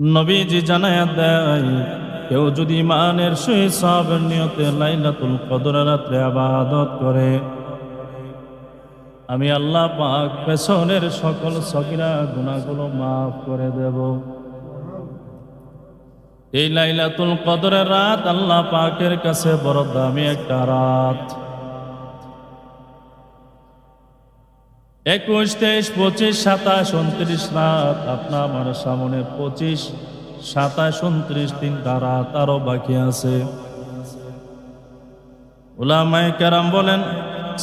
নবীজি জানায়া দেয়, কেউ যদি ইমানের সহিত সওয়াবের নিয়তে লাইলাতুল কদরের রাতে ইবাদত করে, আমি আল্লাহ পাক পেছনের সকল সগীরা গুনাহগুলো মাফ করে দেব। এই লাইলাতুল কদরের রাত আল্লাহ পাকের কাছে বড় দামি একটা রাত। 21, 23, 25, 27, 29 রাত আপনার আমার সামনে। 25, 27, 29 তিনটা রাত আরো বাকি আছে। উলামায়ে কেরাম বলেন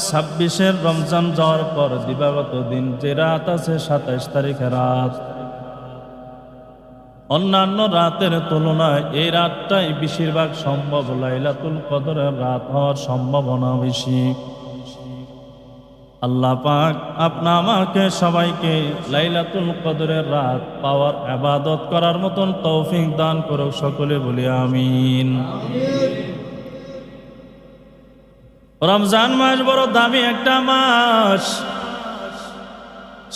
26-এর রমজান যাওয়ার পর দিবাগত দিন যে রাত আছে 27 তারিখের রাত, অন্যান্য রাতের তুলনায় এই রাতটাই বেশিরভাগ সম্ভব লাইলাতুল কদরের রাত হওয়ার সম্ভাবনা বেশি। আল্লাহ পাক আপনা আমাকে সবাইকে লাইলাতুল কদরের রাত পাওয়ার ইবাদত করার মতন তৌফিক দান করুক, সকলে বলি আমিন। রমজান মাস বড় দামি একটা মাস।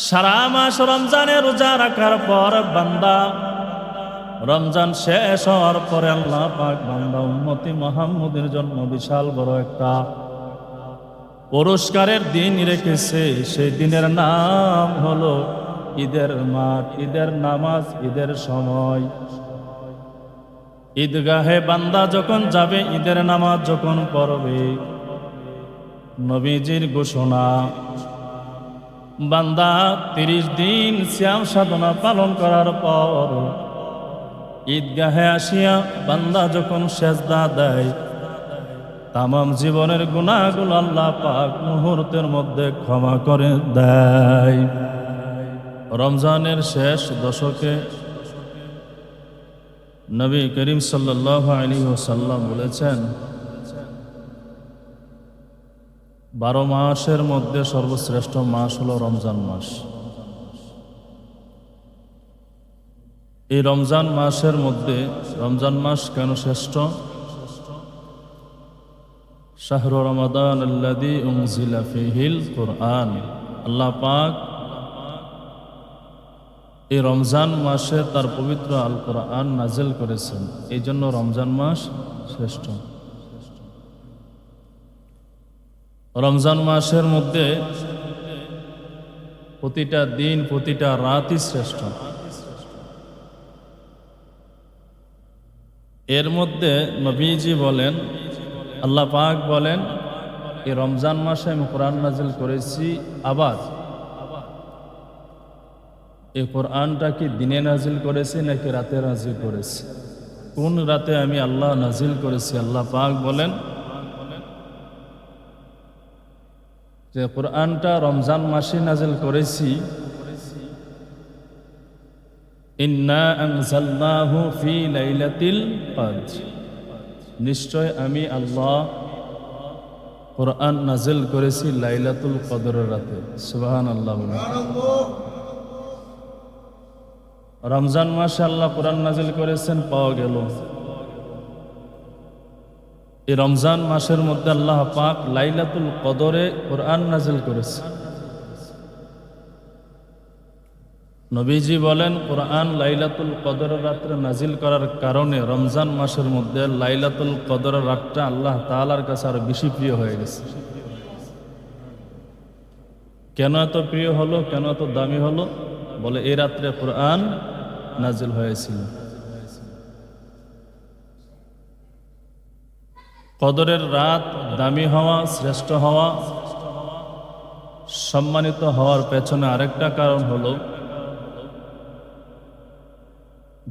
সারা মাস রমজানে রোজা রাখার পর বান্দা রমজান শেষ হওয়ার পরে আল্লাহ পাক বান্দা উম্মতি মুহাম্মদের জন্য বিশাল বড় একটা পুরস্কারের দিন রেখেছে। সেই দিনের নাম হলো ঈদের মাঠ, ঈদের নামাজ, ঈদের সময়। ঈদগাহে বান্দা যখন যাবে, ঈদের নামাজ যখন পড়বে, নবীজির ঘোষণা, বান্দা 30 দিন সিয়াম সাধনা পালন করার পর ঈদগাহে আসিয়া বান্দা যখন সেজদা দেয়, তামাম জীবনের গুনাহগুলো আল্লাহ পাক মুহূর্তের মধ্যে ক্ষমা করে দেয়। রমজানের শেষ দশকে নবী করিম সাল্লাল্লাহু আলাইহি ওয়াসাল্লাম বলেছেন, 12 মাসের মধ্যে সর্বশ্রেষ্ঠ মাস হলো রমজান মাস। এই রমজান মাসের মধ্যে, রমজান মাস কেন শ্রেষ্ঠ? শাহরু রমাদান আল্লাযী উনজিলা ফীহিল কুরআন। আল্লাহ পাক এই রমজান মাসে তার পবিত্র আল কোরআন নাজিল করেছেন, এই জন্য রমজান মাস শ্রেষ্ঠ। রমজান মাসের মধ্যে প্রতিটা দিন, প্রতিটা রাতই শ্রেষ্ঠ। এর মধ্যে নবীজি বলেন, আল্লাহ পাক বলেন, এই রমজান মাসে আমি কোরআন নাজিল করেছি। আবার এই কোরআনটা কি দিনে নাজিল করেছি নাকি রাতে নাজিল করেছি? কোন রাতে আমি আল্লাহ নাজিল করেছি? আল্লাহ পাক বলেন যে কোরআনটা রমজান মাসে নাজিল করেছি। ইন্না আনজালনাহু ফি লাইলাতিল কদর, নিশ্চয় আমি আল্লাহ কোরআন নাজিল করেছি লাইলাতুল কদরের রাতে। সুবহানাল্লাহ। রমজান মাসে আল্লাহ কোরআন নাজিল করেছেন, পাওয়া গেল এই রমজান মাসের মধ্যে আল্লাহ পাক লাইলাতুল কদরে কোরআন নাজিল করেছে। নবীজি বলেন, কোরআন লাইলাতুল কদরের রাত্রে নাজিল করার কারণে রমজান মাসের মধ্যে লাইলাতুল কদরের রাতটা আল্লাহ তাআলার কাছে আরো বেশি প্রিয় হয়ে গেছে। কেন এত প্রিয় হলো, কেন এত দামি হলো? বলে এই রাত্রে কোরআন নাজিল হয়েছিল। কদরের রাত দামি হওয়া, শ্রেষ্ঠ হওয়া, সম্মানিত হওয়ার পেছনে আরেকটা কারণ হলো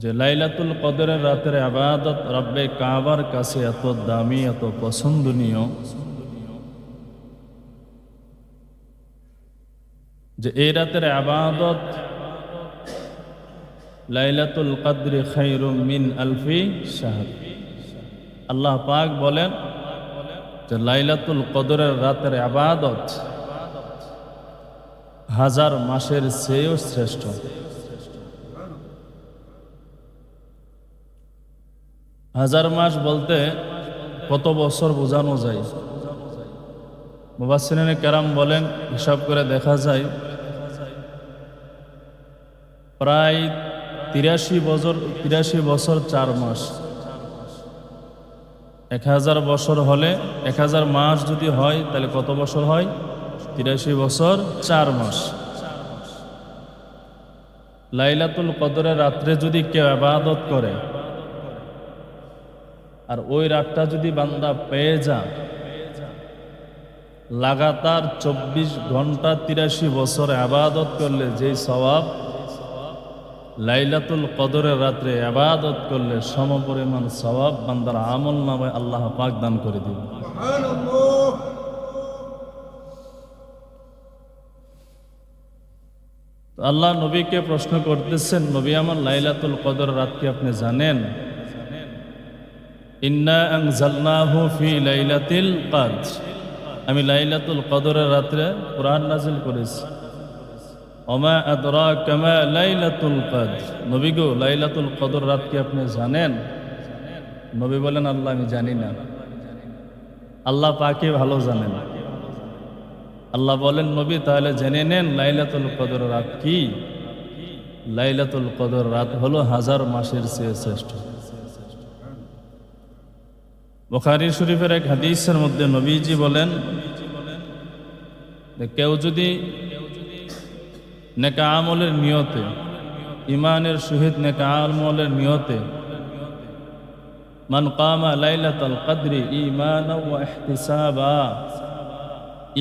যে লাইলাতুল কদরের রাতের ইবাদত রব্বে কাবার কাছে এত দামি, এত পছন্দনীয় যে এই রাতের ইবাদত লাইলাতুল কদরি খায়রুম মিন আলফি শাহর। আল্লাহ পাক বলেন যে লাইলাতুল কদরের রাতের ইবাদত 1000 মাসের চেয়েও শ্রেষ্ঠ। হাজার মাস বলতে কত বছর বোঝানো যায়? মুফাসসিরিনে কেরাম বলেন, হিসাব করে দেখা যায় প্রায় 83 বছর 4 মাস। 1000 বছর হলে 1000 মাস যদি হয় তাহলে কত বছর হয়? 83 বছর 4 মাস। লাইলাতুল কদরের রাত্রে যদি কেউ ইবাদত করে আর ওই রাতটা যদি বান্দা পেয়ে যায়, লাগাতার 24 ঘন্টা 83 বছর ইবাদত করলে যেই সওয়াব, লাইলাতুল কদরের রাত্রে ইবাদত করলে সমপরিমাণ সওয়াব বান্দার আমল নামায় আল্লাহ পাক দান করে দিবেন। সুবহানাল্লাহ। আল্লাহ নবীকে প্রশ্ন করতেছেন, নবী আমার লাইলাতুল কদর রাত কি আপনি জানেন? ইন্না আনজালনাহু ফি লাইলাতিল কদর, আমি লাইলাতুল কদরের রাতে কুরআন নাযিল করেছি। ওমা আদরাকা মা লাইলাতুল কদর, নবী গো লাইলাতুল কদর রাত কি আপনি জানেন? নবী বলেন, আল্লাহ আমি জানি না। আল্লাহ পাকই ভালো জানেন। আল্লাহ বলেন, নবী তাহলে জেনে নেন লাইলাতুল কদর রাত কি। লাইলাতুল কদর রাত হলো 1000 মাসের চেয়ে শ্রেষ্ঠ। বুখারী শরীফের এক হাদিসের মধ্যে নবীজি বলেন, কেউ যদি নেক আমলের নিয়তে, ইমানের সহিত নেক আমলের নিয়তে, মান কামা লাইলাতুল কদরি ঈমানাও ওয়া ইহতিসাবা,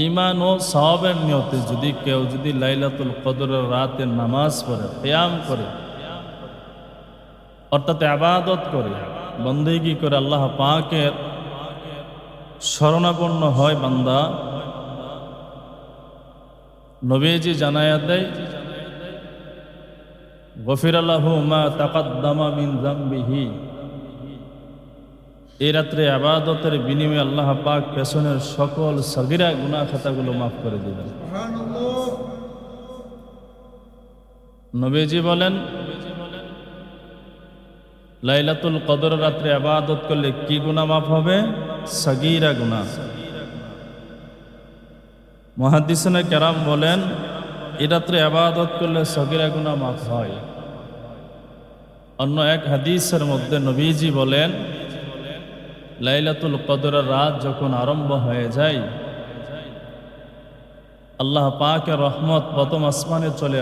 ঈমান ও সওয়াবের নিয়তে কেউ যদি লাইলাতুল কদরের রাতে নামাজ পড়ে, কিয়াম করে, অর্থাৎ ইবাদত করে, বন্দেগী করে, আল্লাহ পাকের শরণাপন্ন হয় বান্দা, নবীজি জানায়া দেয়, গফিরা লাহু মা তাকাদ্দামা মিন যামবিহি, এই রাত্রে ইবাদতের বিনিময়ে আল্লাহ পাক পেছনের সকল সগীরা গুনাহ খাতাগুলো মাফ করে দিবেন। সুবহানাল্লাহ। নবীজি বলেন, লাইলাতুল কদর রাত্রে ইবাদত করলে কি গুনাহ মাফ হবে? সগীরা গুনাহ। মুহাদ্দিসিনে কেরাম বলেন, এই রাত্রে ইবাদত করলে সগীরা গুনাহ মাফ হয়। অন্য এক হাদিসের মধ্যে নবীজি বলেন, লাইলাতুল কদরের রাত যখন আরম্ভ হয়ে যায়, আল্লাহ পাকের রহমত প্রথম আসমানে চলে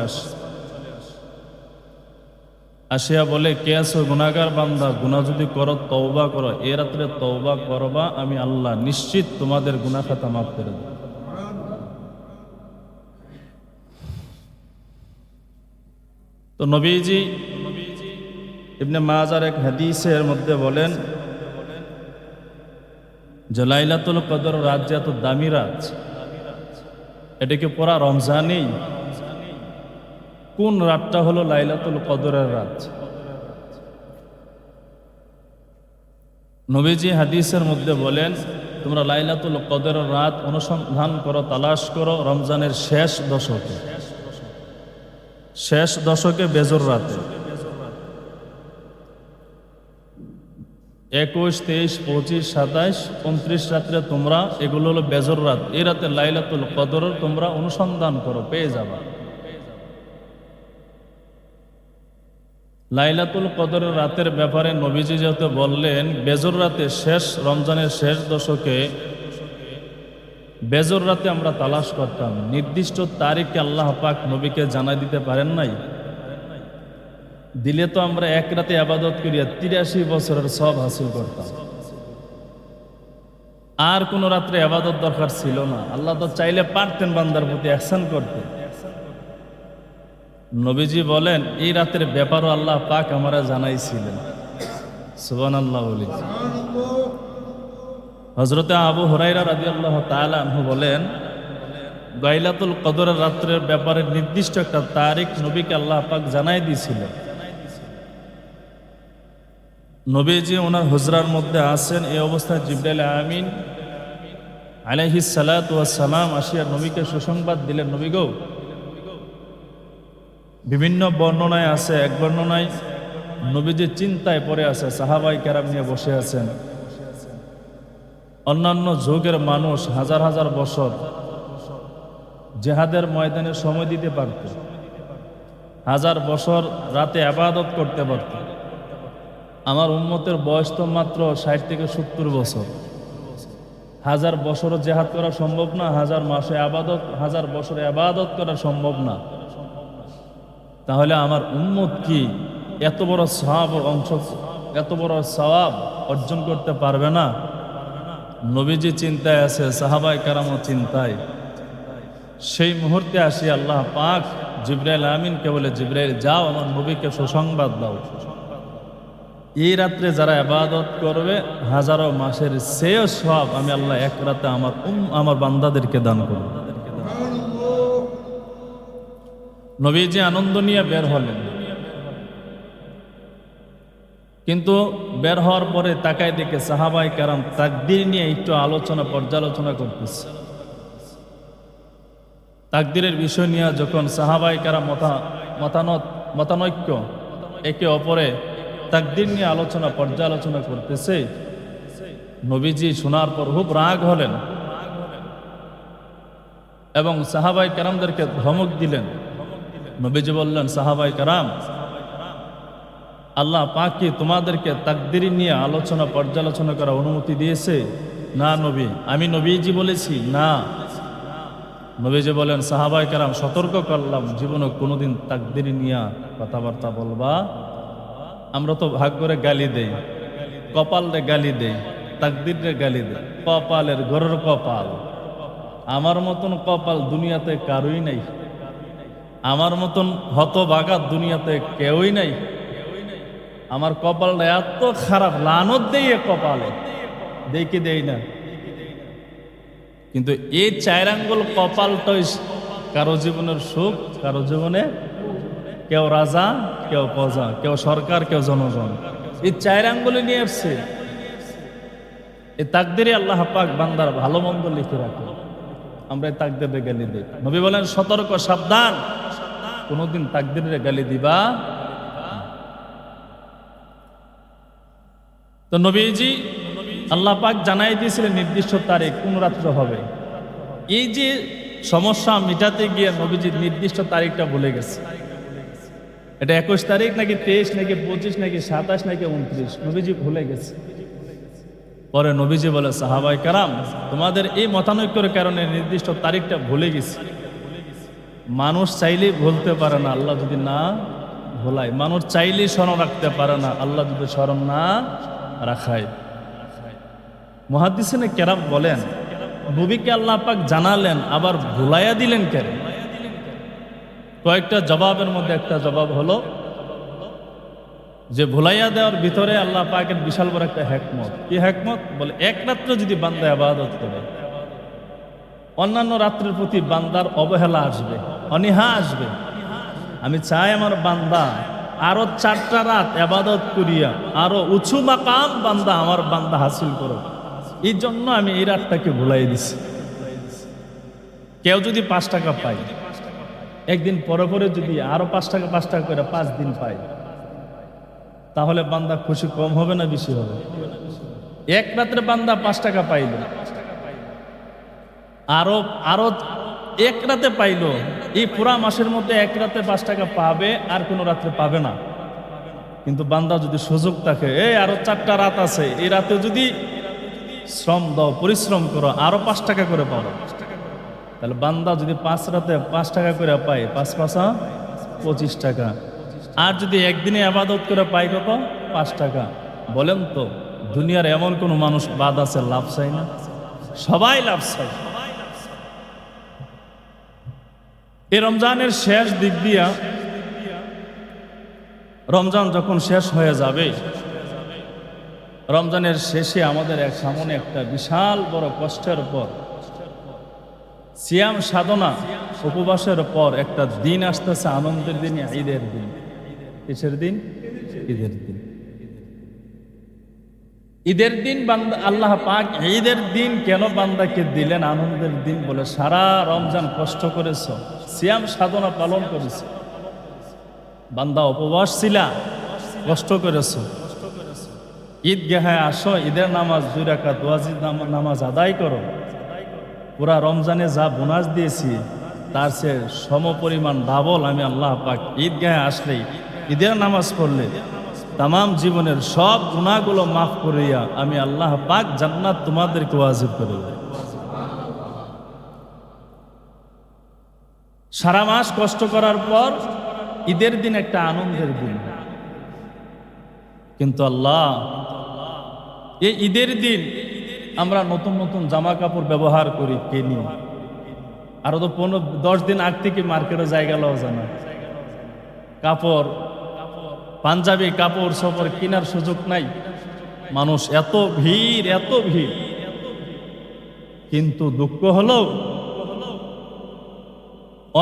আসিয়া বলে, কে আছো গুনাহগার বান্দা, গুনাহ যদি করো তওবা করো, এ রাত্রে তওবা করবা, আমি আল্লাহ নিশ্চিত তোমাদের গুনাহ খাতা মাফ করে দেব। তো নবীজি ইবনে মাজার এক হাদিসের মধ্যে বলেন যে লাইলাতুল কদর রাত যে এত দামি রাত, এটাকে পুরা রমজানেই। কোন রাতটা হলো লাইলাতুল কদরের রাত? নবীজি হাদিসের মধ্যে বলেন, তোমরা লাইলাতুল কদরের রাত অনুসন্ধান করো, তালাশ করো রমজানের শেষ দশকে বেজর রাতে, 21, 23, 25, 27, 29 রাত্রে তোমরা, এগুলো হলো বেজর রাত। এই রাতে লাইলাতুল কদর তোমরা অনুসন্ধান করো, পেয়ে যাবা। লাইলাতুল কদরের রাতের ব্যাপারে নবীজি যেহেতু বললেন বেজর রাতে, রমজানের শেষ দশকে বেজর রাতে আমরা তালাশ করতাম, নির্দিষ্ট তারিখে আল্লাহ পাক নবীকে জানাই দিতে পারেন নাই। দিলে তো আমরা এক রাতে ইবাদত করিয়া 83 বছরের সব হাসিল করতাম। আর কোন রাত্রে ইবাদত দরকার ছিল না। আল্লাহ তো চাইলে পারতেন বান্দার প্রতি ইহসান করতে। নবীজি বলেন, এই রাতের ব্যাপারও আল্লাহ পাক আমারা জানাইছিলেন। সুবহানাল্লাহ বলি। হযরতে আবু হুরায়রা রাদিয়াল্লাহু তাআলা আনহু বলেন, লাইলাতুল কদরের রাতের ব্যাপারে নির্দিষ্ট একটা তারিখ নবীকে আল্লাহ পাক জানাই দিয়েছিলেন। নবীজি ওনার হুজরার মধ্যে আছেন, এই অবস্থায় জিবরাইল আমিন আলাইহিস সালাতু ওয়াস সালাম আসিয়া নবীকে সুসংবাদ দিলেন, নবী গো, বিভিন্ন বর্ণনায় আছে, এক বর্ণনায় নবীজি চিন্তায় পড়ে আছে, সাহাবাই কেরাম নিয়ে বসে আছেন। অন্যান্য যুগের মানুষ হাজার হাজার বছর জেহাদের ময়দানে সময় দিতে পারত, 1000 বছর রাতে ইবাদত করতে পারত। আমার উম্মতের বয়স তো মাত্র 60 থেকে 70 বছর। 1000 বছরও জেহাদ করা সম্ভব না, 1000 মাসে আবাদত, 1000 বছরে আবাদত করা সম্ভব না। তাহলে আমার উম্মত কি এত বড় সওয়াব অংশ, এত বড় সওয়াব অর্জন করতে পারবে না? নবীজি চিন্তায় আছে, সাহাবায়ে কেরামও চিন্তায়। সেই মুহূর্তে আসি আল্লাহ পাক জিবরাইল আমিনকে বলে, জিবরাইল যাও আমার নবীকে সুসংবাদ দাও, এই রাত্রে যারা ইবাদত করবে 1000 মাসের চেয়েও সওয়াব আমি আল্লাহ এক রাতে আমার বান্দাদেরকে দান করব। নবীজি আনন্দ নিয়ে বের হলেন, কিন্তু বের হওয়ার পরে তাকায় দেখে সাহাবায়ে কেরাম তাকদীর নিয়ে একটু পর্যালোচনা করতেছে। তাকদীরের বিষয় নিয়ে যখন সাহাবায়ে কেরাম মতানৈক্য একে অপরে তাকদীর নিয়ে পর্যালোচনা করতেছে, নবীজি শোনার পর খুব রাগ হলেন এবং সাহাবায়ে কেরামদেরকে ধমক দিলেন। নবীজি বললেন, সাহাবায়ে কেরাম, আল্লাহ পাক কি তোমাদেরকে তাকদীর নিয়ে পর্যালোচনা করার অনুমতি দিয়েছে? না নবী, আমি নবীজি বলেছি না। নবীজি বলেন, সাহাবায়ে কেরাম সতর্ক করলাম, জীবনে কোনোদিন তাকদীর নিয়ে কথাবার্তা বলবা। আমরা তো ভাগ করে গালি দেই, কপালে গালি দেই, তাকদীরে গালি দেই। কপালের ঘরের কপাল, আমার মতন কপাল দুনিয়াতে কারোই নাই, আমার মতন হতভাগা দুনিয়াতে কেউই নাই। আমার কপালটা এত খারাপ, লানত দেই এ কপালে, দেখি দেই না। কিন্তু এই 4 আঙ্গুল কপালটাই কারো জীবনের সুখ, কারো জীবনে কেউ রাজা, কেউ প্রজা, কেউ সরকার, কেউ জনগণ। এই 4 আঙ্গুলে নিয়ে আসছে। এই তাকদীরে আল্লাহ পাক বান্দার ভালো মন্দ লিখে রাখে, আমরা এই তাকদীরে গালি দিই। নবী বলেন, সতর্ক, সাবধান, কোনোদিন তাকদীরে গালি দিবা। তো নবীজি আল্লাহ পাক জানাই দিয়েছিলেন নির্দিষ্ট তারিখ, কোন রাত্র হবে। এই যে সমস্যা মিটাতে গিয়ে নবীজি নির্দিষ্ট তারিখটা ভুলে গেছে। এটা 21 তারিখ নাকি 23 নাকি 25 নাকি 27 নাকি 29, নবীজি ভুলে গেছে। পরে নবীজি বলে, সাহাবায়ে কেরাম তোমাদের এই মতানৈক্যের কারণে নির্দিষ্ট তারিখটা ভুলে গেছি। মানুষ চাইলেই ভুলতে পারে না, আল্লাহ যদি না ভোলায়। মানুষ চাইলেই স্মরণ রাখতে পারে না, আল্লাহ যদি স্মরণ না রাখায়। মুহাদ্দিসিনে কেরাম বলেন, নবীকে আল্লাহ পাক জানালেন, আবার ভুলাইয়া দিলেন কেন? কয়েকটা জবাবের মধ্যে একটা জবাব হলো যে ভুলাইয়া দেওয়ার ভিতরে আল্লাহ পাকের বিশাল বড় একটা হিকমত। কি হিকমত? বলে, এক রাত্রে যদি বান্দা ইবাদত করে, অন্যান্য রাত্রের প্রতি বান্দার অবহেলা আসবে, অনীহা আসবে। আমি চাই আমার বান্দা আরো 4টা রাত ইবাদত করিয়া আরো উঁচু মাকাম আমার বান্দা হাসিল করো। এই জন্য আমি এই রাতটাকে ভুলাই দিছি। কেউ যদি 5 টাকা পায়, একদিন পরে পরে যদি আরো 5 টাকা করে 5 দিন পায়, তাহলে বান্দা খুশি কম হবে না বেশি হবে? এক রাত্রে বান্দা 5 টাকা পাইল, আরো এক রাতে পাইল, এই পুরা মাসের মধ্যে এক রাতে 5 টাকা পাবে, আর কোনো রাত্রে পাবে না। কিন্তু বান্দা যদি সুযোগ থাকে, আরো 4টা রাত আছে, এই রাতে যদি শ্রম দাও, পরিশ্রম করো, আরো 5 টাকা করে পাবো। তাহলে বান্দা যদি 5 রাতে 5 টাকা করে পায়, 5 পাঁচা 25 টাকা। আর যদি একদিনে ইবাদত করে পাই কত? 5 টাকা। বলেন তো, দুনিয়ার এমন কোন মানুষ বাদ আছে লাভ চাই না? সবাই লাভ চাই। এই রমজানের শেষ দিক দিয়া, রমজান যখন শেষ হয়ে যাবে, রমজানের শেষে আমাদের সামনে একটা বিশাল বড় কষ্টের পর, সিয়াম সাধনা উপবাসের পর একটা দিন আসতেছে, আনন্দের দিন, ঈদের দিন। কিসের দিন? ঈদের দিন। ঈদের দিন বান্দা আল্লাহ পাক ঈদের দিন কেন বান্দাকে দিলেন আনন্দের দিন? বলে, সারা রমজান কষ্ট করেছ, সিয়াম সাধনা পালন করেছ, বান্দা উপবাস ছিলা, কষ্ট করেছ, ঈদগাহে আসো, ঈদের নামাজ 2 রাকাত ওয়াজিব নামাজ আদায় করো। পুরা রমজানে যা বোনাস দিয়েছি তার সে সমপরিমাণ ডাবল আমি আল্লাহ পাক ঈদগাহে আসলেই ঈদের নামাজ পড়লে তামাম জীবনের সব গুনাহগুলো মাফ করিয়া আমি আল্লাহ পাক জান্নাত তোমাদেরকে ওয়াজিব করে দেব। সারা মাস কষ্ট করার পর ঈদের দিন একটা আনন্দের দিন, কিন্তু আল্লাহ এই ঈদের দিন আমরা নতুন নতুন জামা কাপড় ব্যবহার করি, কিনি, আরো তো 10 দিন আগ থেকে মার্কেটে জায়গা লওয়া যায় না, কাপড় পাঞ্জাবি কাপড় সপড় কেনার সুযোগ নাই, মানুষ এত ভিড়। কিন্তু দুঃখ হলো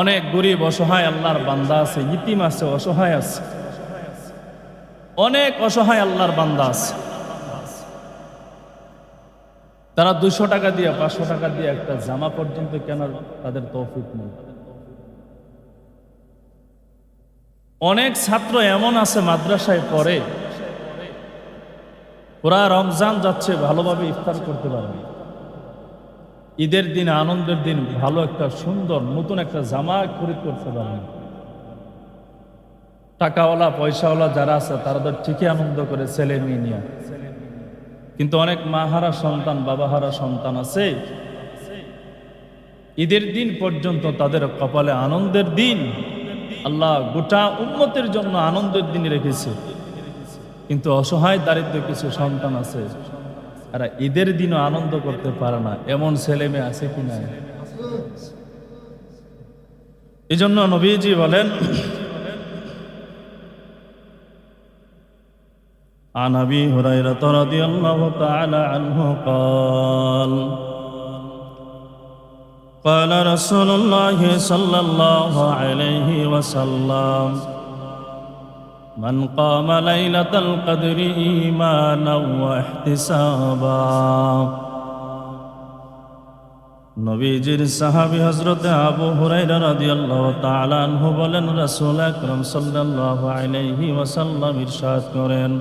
অনেক গরিব অসহায় আল্লাহর বান্দা আছে, ইতিম আছে, অসহায় আছে, অনেক অসহায় আল্লাহর বান্দা আছে, তারা 200 টাকা দিয়ে 500 টাকা দিয়ে একটা জামা পর্যন্ত কেনার তাদের তৌফিক নেই। অনেক ছাত্র এমন আছে মাদ্রাসায় পড়ে, পুরা রমজান যাচ্ছে ভালোভাবে ইফতার করতে পারে না, ঈদের দিন আনন্দের দিন ভালো একটা সুন্দর নতুন একটা জামা খরিদ করতে পারে না। টাকাওয়ালা পয়সাওয়ালা যারা আছে তারা তো ঠিকই আনন্দ করে ছেলে মেয়ে নিয়ে, কিন্তু অনেক মাহারা সন্তান বাবাহারা সন্তান আছে, ঈদের দিন পর্যন্ত তাদের কপালে আনন্দের দিন আল্লাহ গোটা উম্মতের জন্য আনন্দের দিন রেখেছে, কিন্তু অসহায় দারিদ্র কিছু সন্তান আছে আর ঈদের দিনও আনন্দ করতে পারে না, এমন ছেলে মেয়ে আছে কিনা? এই জন্য নবীজি বলেন, عن أبي هريرة رضي الله تعالى عنه قال قال رسول الله صلى الله عليه وسلم من قام ليلة القدر إيمانا واحتسابا নবীজির সাহাবী হযরত আবু হুরায়রা রাদিয়াল্লাহু তাআলা আনহু বলেন, রাসূল আকরাম সাল্লাল্লাহু আলাইহি ওয়াসাল্লাম ইরশাদ করেন,